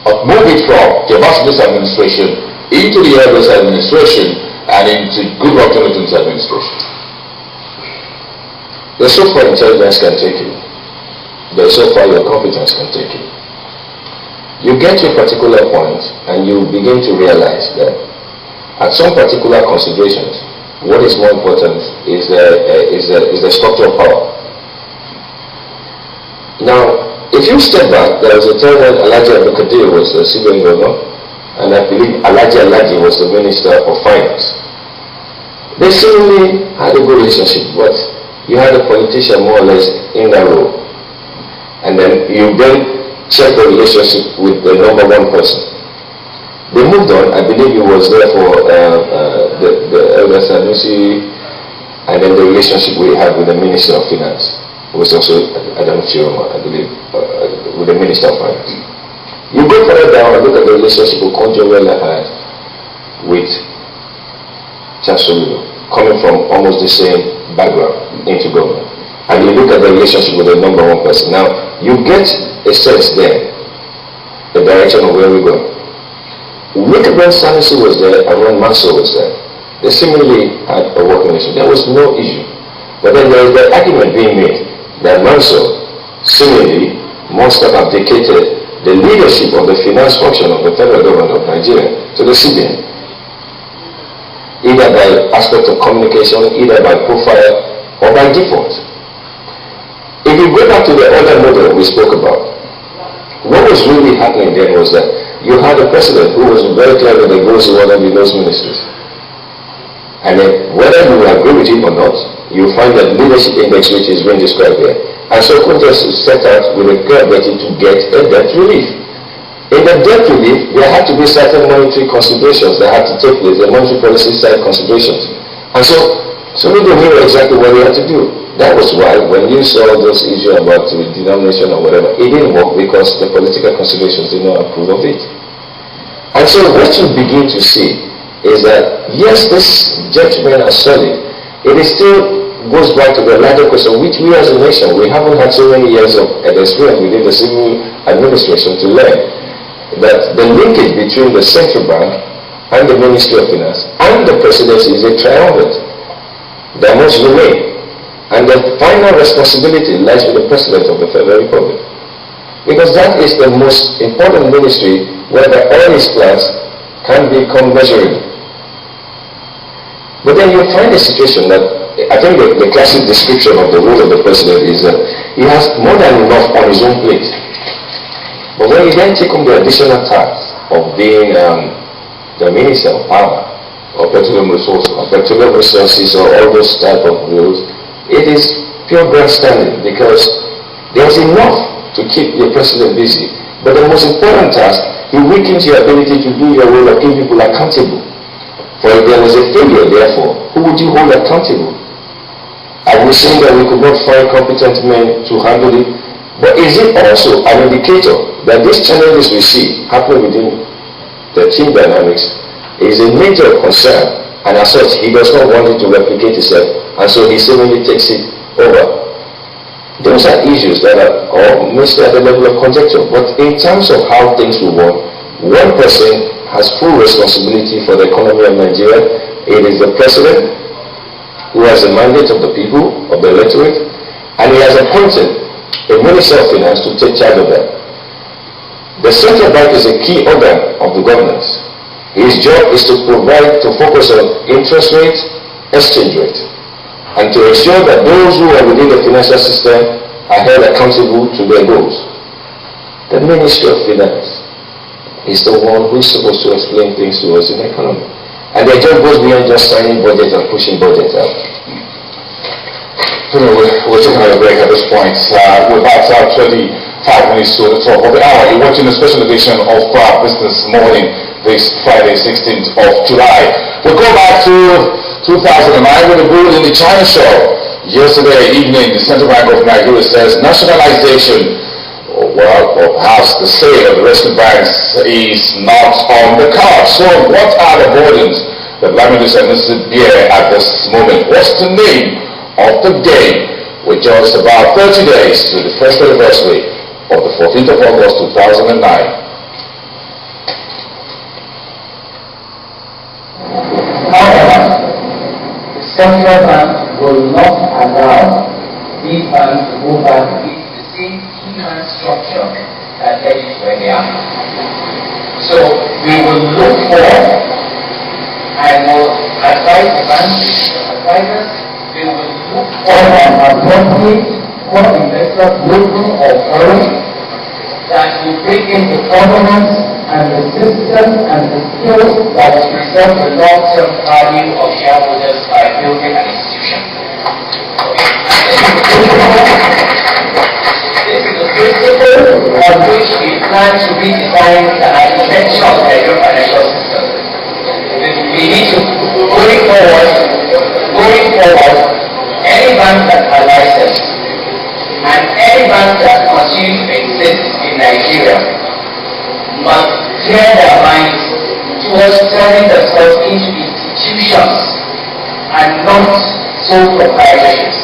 move it from Kemas's administration into the Elder's administration and into Goodluck Jonathan's administration. There's so far intelligence can take you. There's so far your competence can take you. You get to a particular point and you begin to realize that at some particular considerations, what is more important is the structure of power. Now, if you step back, there was a time when Alhaji Abdulkadir was the CBN governor, and I believe Alhaji was the Minister of Finance. They seemingly had a good relationship, but you had a politician more or less in that role. And then you then check the relationship with the number one person. They moved on. I believe he was there for the Elder Sanusi, and then the relationship we had with the Minister of Finance was also Adam Chiroma, I believe, with the Minister of Finance. You go further down and look at the relationship Okonjo-Iweala had with Chasolulo, coming from almost the same background into government. And you look at the relationship with the number one person. Now, you get a sense there, the direction of where we're going. Look at when Sanusi was there and when Mansour was there. They seemingly had a working relationship. There was no issue. But then there is the argument being made that Mansour seemingly must have abdicated the leadership of the finance function of the federal government of Nigeria to the CBN, either by aspect of communication, either by profile, or by default. If you go back to the other model we spoke about, what was really happening then was that you had a president who was very clear that the goals he wanted in those ministries. And then whether you agree with him or not, you find that leadership index which is being described here. And so Congress set out with a clear objective to get a debt relief. In the debt relief, there had to be certain monetary considerations that had to take place, the monetary policy side considerations. And so we knew exactly what we had to do. That was why when you saw those issues about the denomination or whatever, it didn't work because the political considerations did not approve of it. And so what you begin to see is that, yes, this judgment are solid. It is still goes back to the larger question, which we as a nation, we haven't had so many years of experience within the civil administration to learn that the linkage between the central bank and the Ministry of Finance and the presidency is a triumvirate that must remain. And the final responsibility lies with the President of the Federal Republic. Because that is the most important ministry where the oil is class can become measurable. But then you find a situation that, I think the classic description of the role of the President is that he has more than enough on his own plate. But when you then take on the additional task of being the Minister of Power, or petroleum resources, or all those type of roles, it is pure grandstanding because there's enough to keep your president busy. But the most important task, he weakens your ability to do your role of keeping people accountable. For if there was a failure, therefore, who would you hold accountable? Are we saying that we could not find competent men to handle it? But is it also an indicator that these challenges we see happening within the team dynamics is a major concern, and as such, he does not want it to replicate itself, and so he seemingly takes it over? Those are issues that are mostly at the level of conjecture. But in terms of how things will work, one person has full responsibility for the economy of Nigeria. It is the president who has the mandate of the people, of the electorate, and he has appointed a Minister of Finance to take charge of that. The central bank is a key organ of the governance. His job is to provide, to focus on interest rate, exchange rate, and to ensure that those who are within the financial system are held accountable to their goals. The Ministry of Finance is the one who is supposed to explain things to us in the economy. And their job goes beyond just signing budget and pushing budget out. We're taking a break at this point. We're about 25 minutes to the top of the hour. You're watching a special edition of Business Morning this Friday, 16th of July. We'll go back to 2009 with a bull in the China show. Yesterday evening, the Central Bank of Nigeria says nationalization, well, or perhaps the sale of the rescue banks is not on the card. So what are the burdens that Lamides and Mrs. bear at this moment? What's the name of the game? We're just about 30 days to the first anniversary of the 14th of August 2009. Central Bank will not allow these banks to go back to the same human structure that led to where they are. So we will look for and will advise the banks, advisors, we will look for an appropriate for investors looking or foreign that will bring in the governance and the systems and the skills that will preserve the long-term value of shareholders by building an institution. This is the principle on which we plan to redesign the architecture of the Nigerian financial system. We need to, going forward, any banks that are licensed and any banks that continue to exist in Nigeria must clear their minds towards turning themselves into institutions and not sole proprietorships.